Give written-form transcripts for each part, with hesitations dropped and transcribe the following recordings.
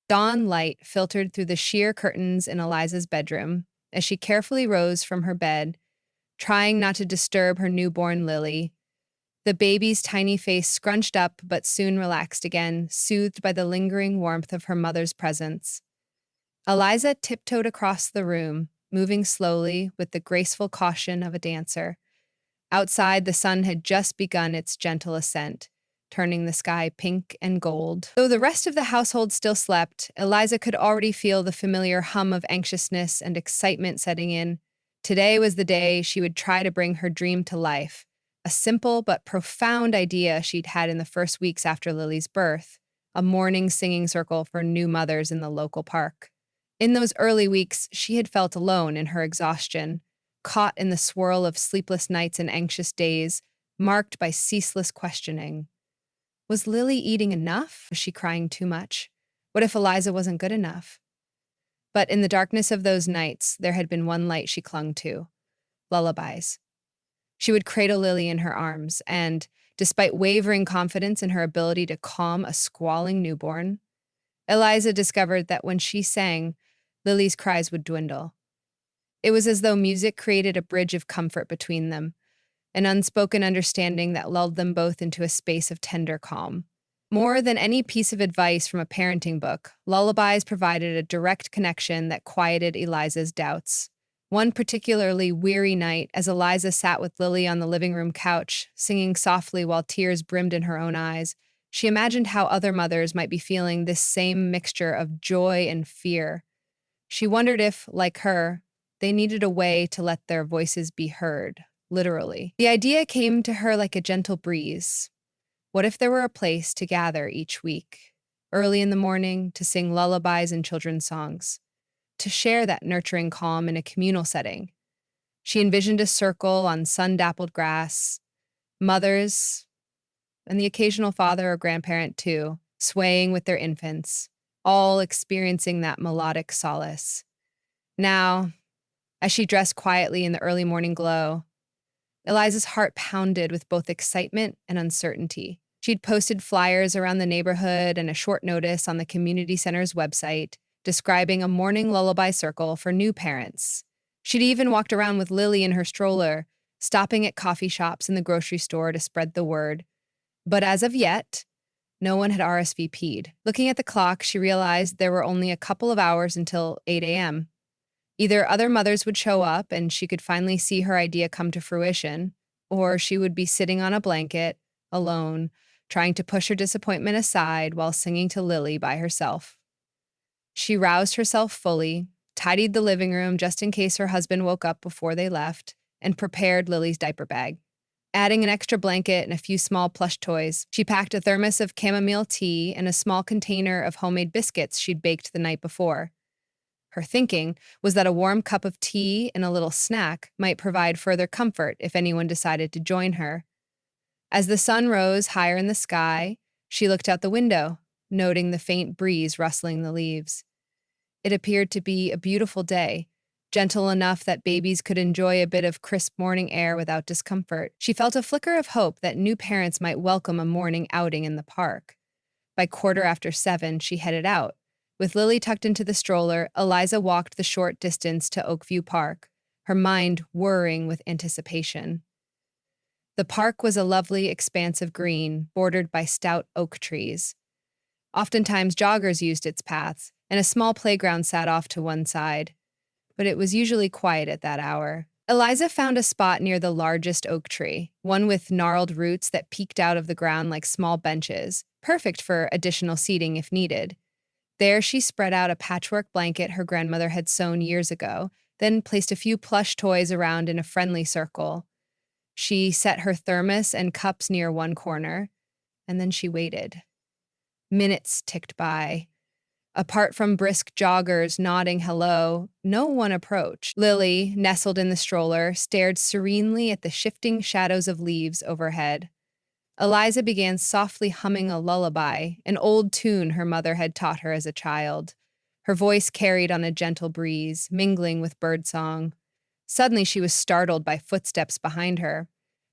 Dawn light filtered through the sheer curtains in Eliza's bedroom as she carefully rose from her bed, trying not to disturb her newborn Lily. The baby's tiny face scrunched up but soon relaxed again, soothed by the lingering warmth of her mother's presence. Eliza tiptoed across the room, moving slowly with the graceful caution of a dancer. Outside, the sun had just begun its gentle ascent, turning the sky pink and gold. Though the rest of the household still slept, Eliza could already feel the familiar hum of anxiousness and excitement setting in. Today was the day she would try to bring her dream to life, a simple but profound idea she'd had in the first weeks after Lily's birth, a morning singing circle for new mothers in the local park. In those early weeks, she had felt alone in her exhaustion, caught in the swirl of sleepless nights and anxious days, marked by ceaseless questioning. Was Lily eating enough? Was she crying too much? What if Eliza wasn't good enough? But in the darkness of those nights, there had been one light she clung to: lullabies. She would cradle Lily in her arms, and, despite wavering confidence in her ability to calm a squalling newborn, Eliza discovered that when she sang, Lily's cries would dwindle. It was as though music created a bridge of comfort between them, an unspoken understanding that lulled them both into a space of tender calm. More than any piece of advice from a parenting book, lullabies provided a direct connection that quieted Eliza's doubts. One particularly weary night, as Eliza sat with Lily on the living room couch, singing softly while tears brimmed in her own eyes, she imagined how other mothers might be feeling this same mixture of joy and fear. She wondered if, like her, they needed a way to let their voices be heard, literally. The idea came to her like a gentle breeze. What if there were a place to gather each week, early in the morning, to sing lullabies and children's songs, to share that nurturing calm in a communal setting? She envisioned a circle on sun-dappled grass, mothers, and the occasional father or grandparent too, swaying with their infants, all experiencing that melodic solace. Now, as she dressed quietly in the early morning glow, Eliza's heart pounded with both excitement and uncertainty. She'd posted flyers around the neighborhood and a short notice on the community center's website describing a morning lullaby circle for new parents. She'd even walked around with Lily in her stroller, stopping at coffee shops and the grocery store to spread the word. But as of yet, no one had RSVP'd. Looking at the clock, she realized there were only a couple of hours until 8 a.m. Either other mothers would show up and she could finally see her idea come to fruition, or she would be sitting on a blanket, alone, trying to push her disappointment aside while singing to Lily by herself. She roused herself fully, tidied the living room just in case her husband woke up before they left, and prepared Lily's diaper bag. Adding an extra blanket and a few small plush toys, she packed a thermos of chamomile tea and a small container of homemade biscuits she'd baked the night before. Her thinking was that a warm cup of tea and a little snack might provide further comfort if anyone decided to join her. As the sun rose higher in the sky, she looked out the window, noting the faint breeze rustling the leaves. It appeared to be a beautiful day, gentle enough that babies could enjoy a bit of crisp morning air without discomfort. She felt a flicker of hope that new parents might welcome a morning outing in the park. By 7:15, she headed out. With Lily tucked into the stroller, Eliza walked the short distance to Oakview Park, her mind whirring with anticipation. The park was a lovely expanse of green, bordered by stout oak trees. Oftentimes joggers used its paths, and a small playground sat off to one side. But it was usually quiet at that hour. Eliza found a spot near the largest oak tree, one with gnarled roots that peeked out of the ground like small benches, perfect for additional seating if needed. There she spread out a patchwork blanket her grandmother had sewn years ago, then placed a few plush toys around in a friendly circle. She set her thermos and cups near one corner, and then she waited. Minutes ticked by. Apart from brisk joggers nodding hello, no one approached. Lily, nestled in the stroller, stared serenely at the shifting shadows of leaves overhead. Eliza began softly humming a lullaby, an old tune her mother had taught her as a child. Her voice carried on a gentle breeze, mingling with birdsong. Suddenly she was startled by footsteps behind her.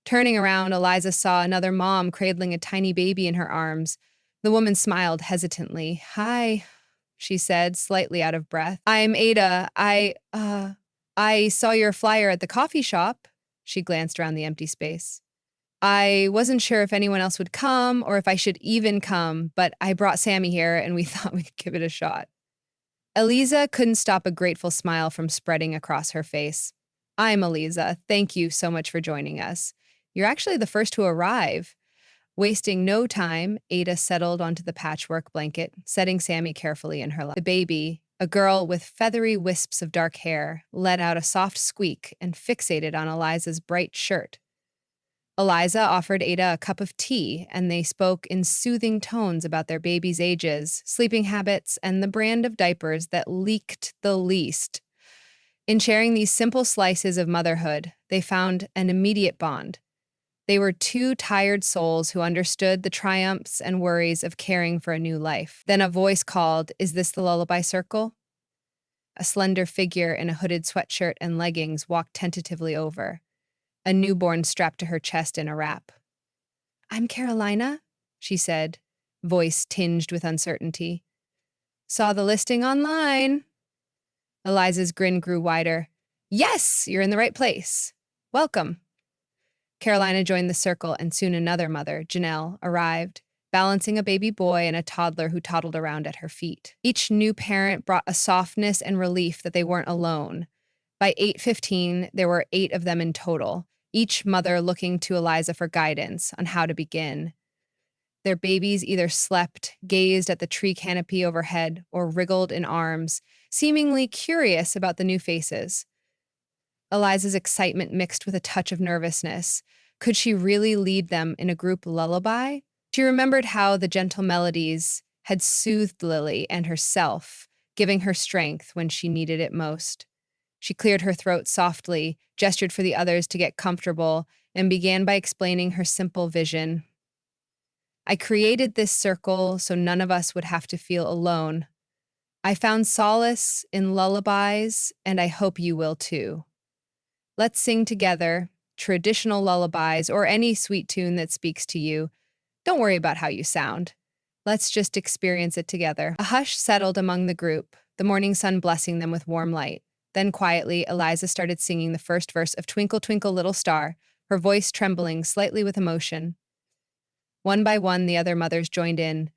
Turning around, Eliza saw another mom cradling a tiny baby in her arms. The woman smiled hesitantly. "Hi." she said, slightly out of breath. I'm Ada. I saw your flyer at the coffee shop. She glanced around the empty space. I wasn't sure if anyone else would come or if I should even come, but I brought Sammy here and we thought we could give it a shot. Eliza couldn't stop a grateful smile from spreading across her face. I'm Eliza. Thank you so much for joining us. You're actually the first to arrive. Wasting no time, Ada settled onto the patchwork blanket, setting Sammy carefully in her lap. The baby, a girl with feathery wisps of dark hair, let out a soft squeak and fixated on Eliza's bright shirt. Eliza offered Ada a cup of tea, and they spoke in soothing tones about their baby's ages, sleeping habits, and the brand of diapers that leaked the least. In sharing these simple slices of motherhood, they found an immediate bond. They were two tired souls who understood the triumphs and worries of caring for a new life. Then a voice called, "Is this the lullaby circle?" A slender figure in a hooded sweatshirt and leggings walked tentatively over, a newborn strapped to her chest in a wrap. I'm Carolina, she said, voice tinged with uncertainty. Saw the listing online. Eliza's grin grew wider. Yes, you're in the right place. Welcome. Carolina joined the circle, and soon another mother, Janelle, arrived, balancing a baby boy and a toddler who toddled around at her feet. Each new parent brought a softness and relief that they weren't alone. By 8:15, there were 8 of them in total, each mother looking to Eliza for guidance on how to begin. Their babies either slept, gazed at the tree canopy overhead, or wriggled in arms, seemingly curious about the new faces. Eliza's excitement mixed with a touch of nervousness. Could she really lead them in a group lullaby? She remembered how the gentle melodies had soothed Lily and herself, giving her strength when she needed it most. She cleared her throat softly, gestured for the others to get comfortable, and began by explaining her simple vision. I created this circle so none of us would have to feel alone. I found solace in lullabies, and I hope you will too. Let's sing together, traditional lullabies or any sweet tune that speaks to you. Don't worry about how you sound. Let's just experience it together. A hush settled among the group, the morning sun blessing them with warm light. Then quietly, Eliza started singing the first verse of Twinkle, Twinkle, Little Star, her voice trembling slightly with emotion. One by one, the other mothers joined in,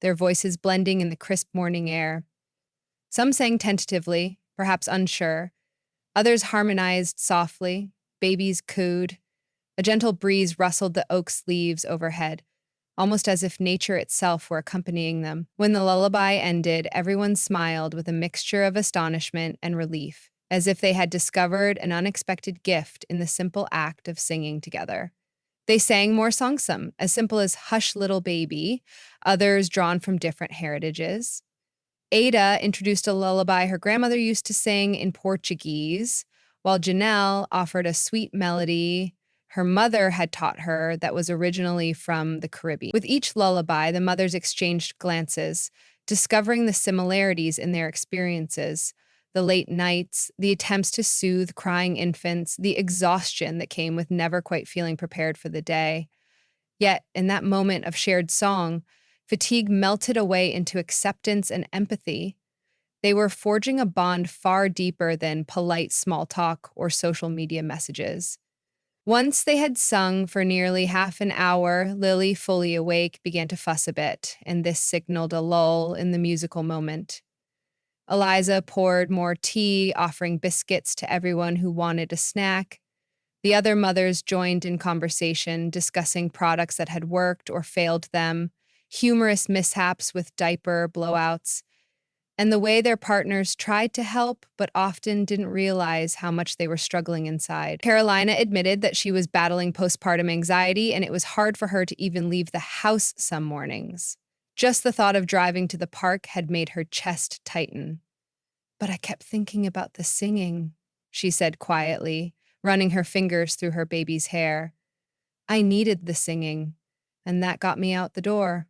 their voices blending in the crisp morning air. Some sang tentatively, perhaps unsure. Others harmonized softly. Babies cooed. A gentle breeze rustled the oak's leaves overhead, almost as if nature itself were accompanying them. When the lullaby ended, everyone smiled with a mixture of astonishment and relief, as if they had discovered an unexpected gift in the simple act of singing together. They sang more songs, some as simple as Hush Little Baby, others drawn from different heritages. Ada introduced a lullaby her grandmother used to sing in Portuguese, while Janelle offered a sweet melody her mother had taught her that was originally from the Caribbean. With each lullaby, the mothers exchanged glances, discovering the similarities in their experiences. The late nights, the attempts to soothe crying infants, the exhaustion that came with never quite feeling prepared for the day. Yet, in that moment of shared song, fatigue melted away into acceptance and empathy. They were forging a bond far deeper than polite small talk or social media messages. Once they had sung for nearly half an hour, Lily, fully awake, began to fuss a bit, and this signaled a lull in the musical moment. Eliza poured more tea, offering biscuits to everyone who wanted a snack. The other mothers joined in conversation, discussing products that had worked or failed them, humorous mishaps with diaper blowouts, and the way their partners tried to help but often didn't realize how much they were struggling inside. Carolina admitted that she was battling postpartum anxiety, and it was hard for her to even leave the house some mornings. Just the thought of driving to the park had made her chest tighten. But I kept thinking about the singing, she said quietly, running her fingers through her baby's hair. I needed the singing, and that got me out the door.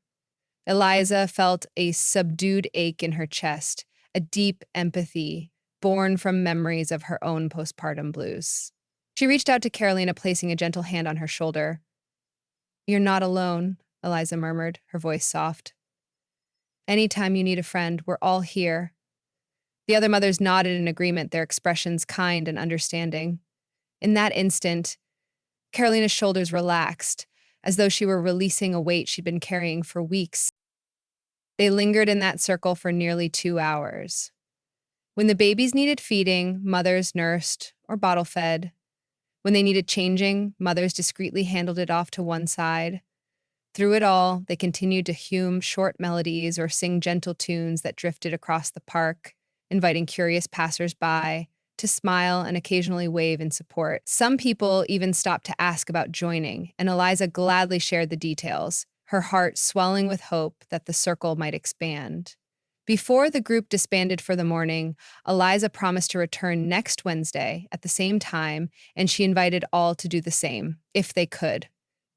Eliza felt a subdued ache in her chest, a deep empathy born from memories of her own postpartum blues. She reached out to Carolina, placing a gentle hand on her shoulder. You're not alone, Eliza murmured, her voice soft. Anytime you need a friend, we're all here. The other mothers nodded in agreement, their expressions kind and understanding. In that instant, Carolina's shoulders relaxed, as though she were releasing a weight she'd been carrying for weeks. They lingered in that circle for nearly 2 hours. When the babies needed feeding, mothers nursed or bottle fed. When they needed changing, mothers discreetly handled it off to one side. Through it all, they continued to hum short melodies or sing gentle tunes that drifted across the park, inviting curious passersby to smile and occasionally wave in support. Some people even stopped to ask about joining, and Eliza gladly shared the details, her heart swelling with hope that the circle might expand. Before the group disbanded for the morning, Eliza promised to return next Wednesday at the same time, and she invited all to do the same, if they could.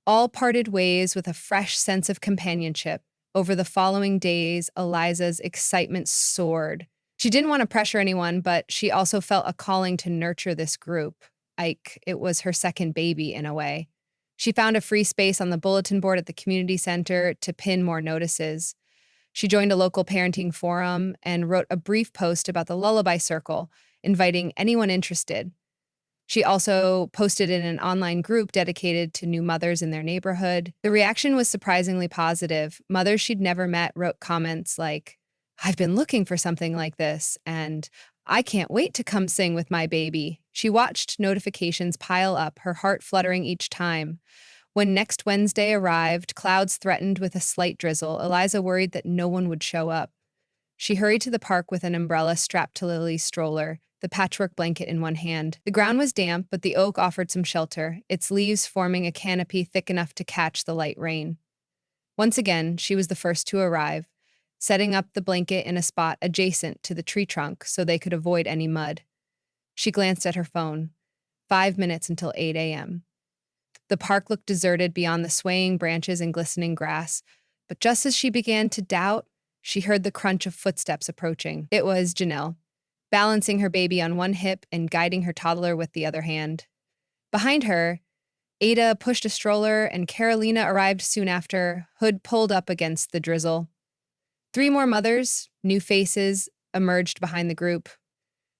All parted ways with a fresh sense of companionship. Over the following days, Eliza's excitement soared. She didn't want to pressure anyone, but she also felt a calling to nurture this group. It was her second baby in a way. She found a free space on the bulletin board at the community center to pin more notices. She joined a local parenting forum and wrote a brief post about the Lullaby Circle, inviting anyone interested. She also posted in an online group dedicated to new mothers in their neighborhood. The reaction was surprisingly positive. Mothers she'd never met wrote comments like, "I've been looking for something like this," and "I can't wait to come sing with my baby." She watched notifications pile up, her heart fluttering each time. When next Wednesday arrived, clouds threatened with a slight drizzle. Eliza worried that no one would show up. She hurried to the park with an umbrella strapped to Lily's stroller, the patchwork blanket in one hand. The ground was damp, but the oak offered some shelter, its leaves forming a canopy thick enough to catch the light rain. Once again, she was the first to arrive, setting up the blanket in a spot adjacent to the tree trunk so they could avoid any mud. She glanced at her phone. 5 minutes until 8 a.m. The park looked deserted beyond the swaying branches and glistening grass, but just as she began to doubt, she heard the crunch of footsteps approaching. It was Janelle, balancing her baby on one hip and guiding her toddler with the other hand. Behind her, Ada pushed a stroller and Carolina arrived soon after, hood pulled up against the drizzle. Three more mothers, new faces, emerged behind the group.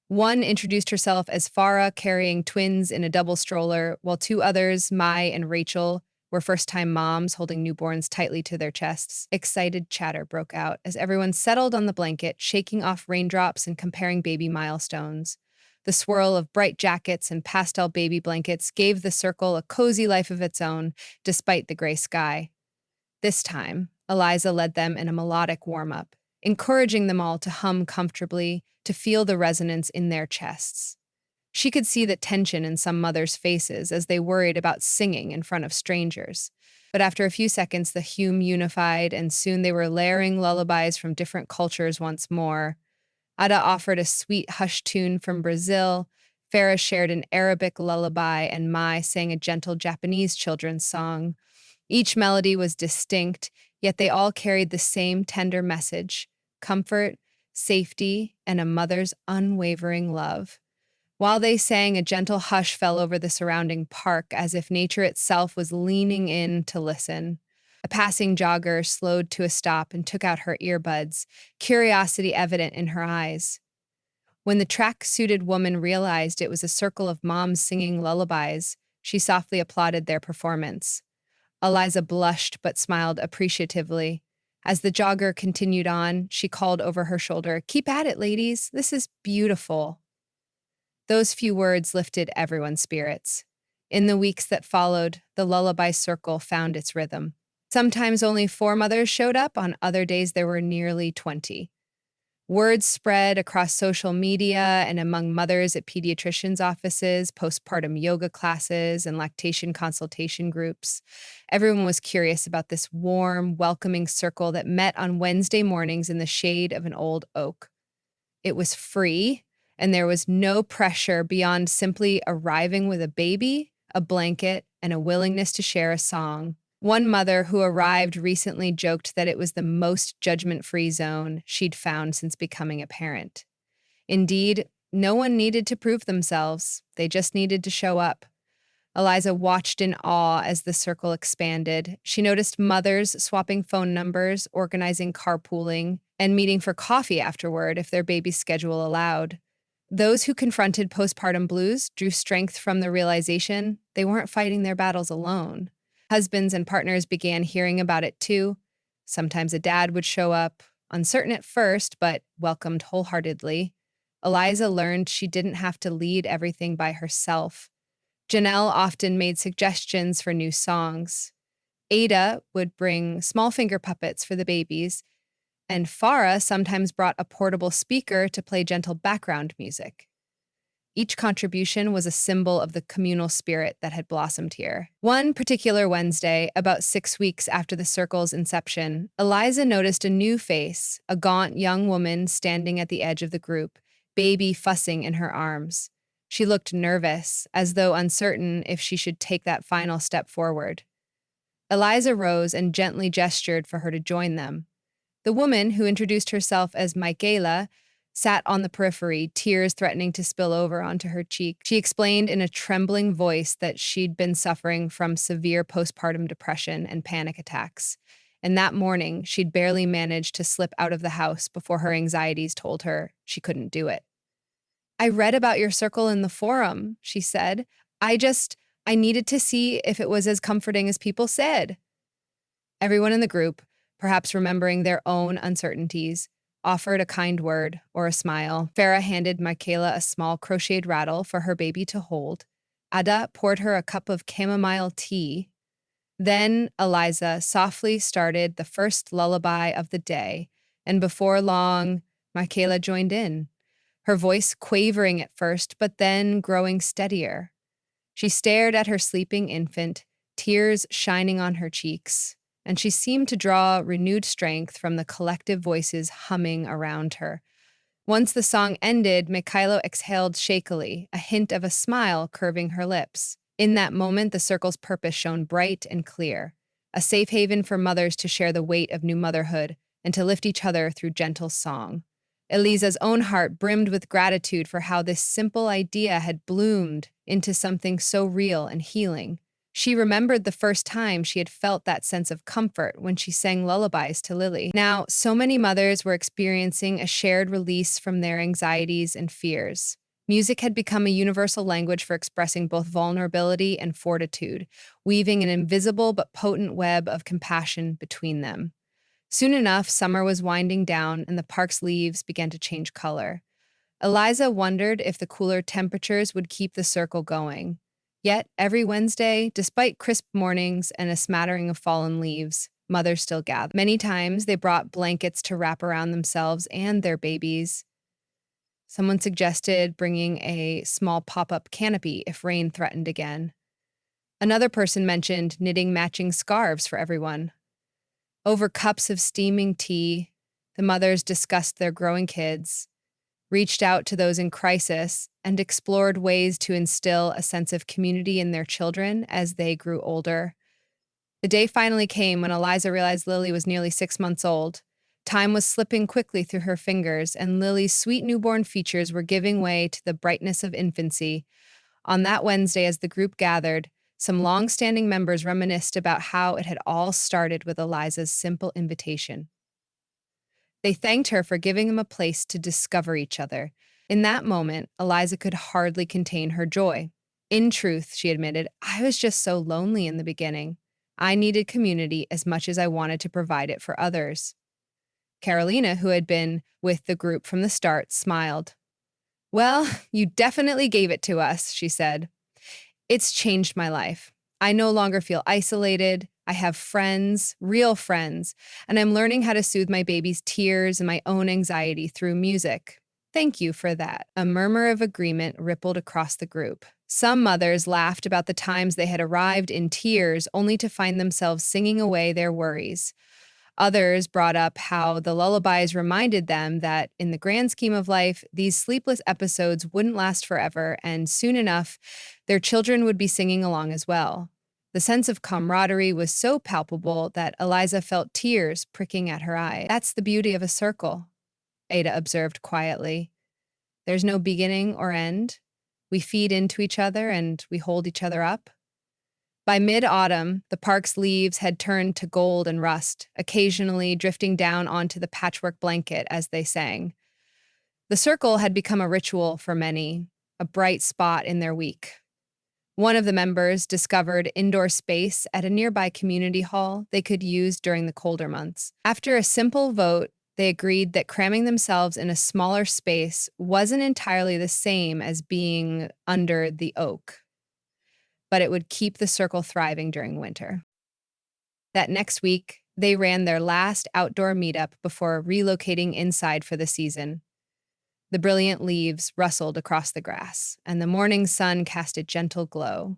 One introduced herself as Farah, carrying twins in a double stroller, while two others, Mai and Rachel, were first-time moms holding newborns tightly to their chests. Excited chatter broke out as everyone settled on the blanket, shaking off raindrops and comparing baby milestones. The swirl of bright jackets and pastel baby blankets gave the circle a cozy life of its own, despite the gray sky. This time, Eliza led them in a melodic warm-up, encouraging them all to hum comfortably, to feel the resonance in their chests. She could see the tension in some mothers' faces as they worried about singing in front of strangers. But after a few seconds, the hum unified, and soon they were layering lullabies from different cultures once more. Ada offered a sweet hush tune from Brazil, Farah shared an Arabic lullaby, and Mai sang a gentle Japanese children's song. Each melody was distinct, yet they all carried the same tender message: comfort, safety, and a mother's unwavering love. While they sang, a gentle hush fell over the surrounding park, as if nature itself was leaning in to listen. A passing jogger slowed to a stop and took out her earbuds, curiosity evident in her eyes. When the track-suited woman realized it was a circle of moms singing lullabies, she softly applauded their performance. Eliza blushed but smiled appreciatively. As the jogger continued on, she called over her shoulder, "Keep at it, ladies. This is beautiful." Those few words lifted everyone's spirits. In the weeks that followed, the lullaby circle found its rhythm. Sometimes only 4 mothers showed up, on other days there were nearly 20. Words spread across social media and among mothers at pediatricians' offices, postpartum yoga classes, and lactation consultation groups. Everyone was curious about this warm, welcoming circle that met on Wednesday mornings in the shade of an old oak. It was free, and there was no pressure beyond simply arriving with a baby, a blanket, and a willingness to share a song. One mother who arrived recently joked that it was the most judgment-free zone she'd found since becoming a parent. Indeed, no one needed to prove themselves. They just needed to show up. Eliza watched in awe as the circle expanded. She noticed mothers swapping phone numbers, organizing carpooling, and meeting for coffee afterward if their baby's schedule allowed. Those who confronted postpartum blues drew strength from the realization they weren't fighting their battles alone. Husbands and partners began hearing about it too. Sometimes a dad would show up, uncertain at first, but welcomed wholeheartedly. Eliza learned she didn't have to lead everything by herself. Janelle often made suggestions for new songs. Ada would bring small finger puppets for the babies, and Farah sometimes brought a portable speaker to play gentle background music. Each contribution was a symbol of the communal spirit that had blossomed here. One particular Wednesday, about 6 weeks after the circle's inception, Eliza noticed a new face, a gaunt young woman standing at the edge of the group, baby fussing in her arms. She looked nervous, as though uncertain if she should take that final step forward. Eliza rose and gently gestured for her to join them. The woman, who introduced herself as Michaela, sat on the periphery, tears threatening to spill over onto her cheek. She explained in a trembling voice that she'd been suffering from severe postpartum depression and panic attacks. And that morning, she'd barely managed to slip out of the house before her anxieties told her she couldn't do it. "I read about your circle in the forum," she said. I needed to see if it was as comforting as people said." Everyone in the group, perhaps remembering their own uncertainties, offered a kind word or a smile. Farah handed Michaela a small crocheted rattle for her baby to hold. Ada poured her a cup of chamomile tea. Then Eliza softly started the first lullaby of the day, and before long, Michaela joined in, her voice quavering at first, but then growing steadier. She stared at her sleeping infant, tears shining on her cheeks, and she seemed to draw renewed strength from the collective voices humming around her. Once the song ended, Mikhailo exhaled shakily, a hint of a smile curving her lips. In that moment, the circle's purpose shone bright and clear, a safe haven for mothers to share the weight of new motherhood and to lift each other through gentle song. Eliza's own heart brimmed with gratitude for how this simple idea had bloomed into something so real and healing. She remembered the first time she had felt that sense of comfort when she sang lullabies to Lily. Now, so many mothers were experiencing a shared release from their anxieties and fears. Music had become a universal language for expressing both vulnerability and fortitude, weaving an invisible but potent web of compassion between them. Soon enough, summer was winding down and the park's leaves began to change color. Eliza wondered if the cooler temperatures would keep the circle going. Yet, every Wednesday, despite crisp mornings and a smattering of fallen leaves, mothers still gathered. Many times, they brought blankets to wrap around themselves and their babies. Someone suggested bringing a small pop-up canopy if rain threatened again. Another person mentioned knitting matching scarves for everyone. Over cups of steaming tea, the mothers discussed their growing kids, reached out to those in crisis, and explored ways to instill a sense of community in their children as they grew older. The day finally came when Eliza realized Lily was nearly 6 months old. Time was slipping quickly through her fingers, and Lily's sweet newborn features were giving way to the brightness of infancy. On that Wednesday, as the group gathered, some long-standing members reminisced about how it had all started with Eliza's simple invitation. They thanked her for giving them a place to discover each other. In that moment, Eliza could hardly contain her joy. In truth, she admitted, I was just so lonely in the beginning. I needed community as much as I wanted to provide it for others. Carolina, who had been with the group from the start, smiled. Well, you definitely gave it to us, she said. It's changed my life. I no longer feel isolated. I have friends, real friends, and I'm learning how to soothe my baby's tears and my own anxiety through music. Thank you for that. A murmur of agreement rippled across the group. Some mothers laughed about the times they had arrived in tears only to find themselves singing away their worries. Others brought up how the lullabies reminded them that, in the grand scheme of life, these sleepless episodes wouldn't last forever, and soon enough, their children would be singing along as well. The sense of camaraderie was so palpable that Eliza felt tears pricking at her eyes. That's the beauty of a circle, Ada observed quietly. There's no beginning or end. We feed into each other and we hold each other up. By mid-autumn, the park's leaves had turned to gold and rust, occasionally drifting down onto the patchwork blanket as they sang. The circle had become a ritual for many, a bright spot in their week. One of the members discovered indoor space at a nearby community hall they could use during the colder months. After a simple vote, they agreed that cramming themselves in a smaller space wasn't entirely the same as being under the oak, but it would keep the circle thriving during winter. That next week, they ran their last outdoor meetup before relocating inside for the season. The brilliant leaves rustled across the grass, and the morning sun cast a gentle glow.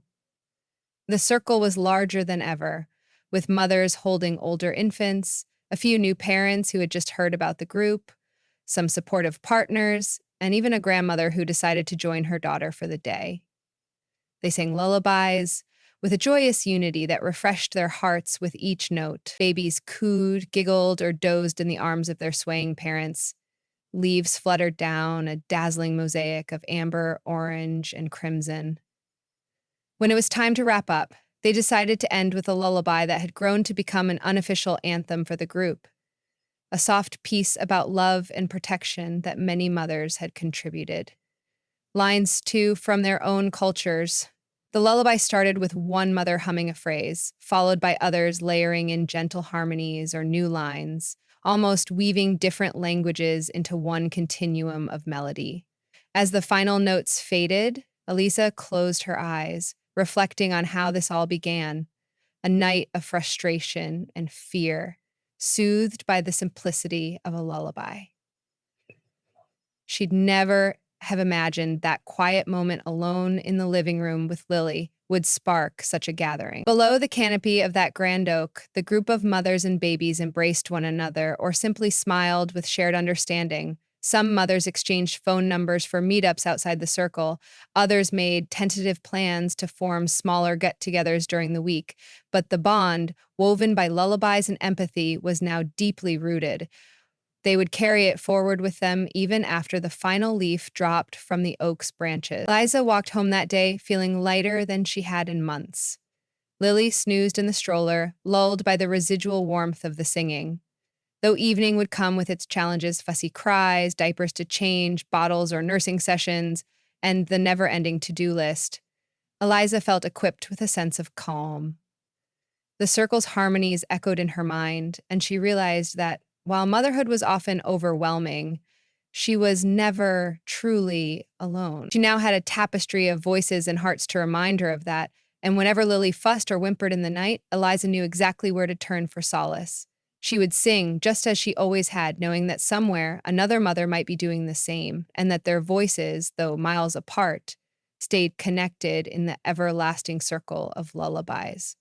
The circle was larger than ever, with mothers holding older infants, a few new parents who had just heard about the group, some supportive partners, and even a grandmother who decided to join her daughter for the day. They sang lullabies with a joyous unity that refreshed their hearts with each note. Babies cooed, giggled, or dozed in the arms of their swaying parents. Leaves fluttered down, a dazzling mosaic of amber, orange, and crimson. When it was time to wrap up, they decided to end with a lullaby that had grown to become an unofficial anthem for the group, a soft piece about love and protection that many mothers had contributed. Lines, too, from their own cultures. The lullaby started with one mother humming a phrase, followed by others layering in gentle harmonies or new lines, almost weaving different languages into one continuum of melody. As the final notes faded, Elisa closed her eyes, reflecting on how this all began, a night of frustration and fear, soothed by the simplicity of a lullaby. She'd never have imagined that quiet moment alone in the living room with Lily would spark such a gathering. Below the canopy of that grand oak, the group of mothers and babies embraced one another or simply smiled with shared understanding. Some mothers exchanged phone numbers for meetups outside the circle. Others made tentative plans to form smaller get-togethers during the week. But the bond, woven by lullabies and empathy, was now deeply rooted. They would carry it forward with them even after the final leaf dropped from the oak's branches. Liza walked home that day feeling lighter than she had in months. Lily snoozed in the stroller, lulled by the residual warmth of the singing. Though evening would come with its challenges, fussy cries, diapers to change, bottles or nursing sessions, and the never-ending to-do list, Eliza felt equipped with a sense of calm. The circle's harmonies echoed in her mind, and she realized that while motherhood was often overwhelming, she was never truly alone. She now had a tapestry of voices and hearts to remind her of that, and whenever Lily fussed or whimpered in the night, Eliza knew exactly where to turn for solace. She would sing just as she always had, knowing that somewhere another mother might be doing the same, and that their voices, though miles apart, stayed connected in the everlasting circle of lullabies.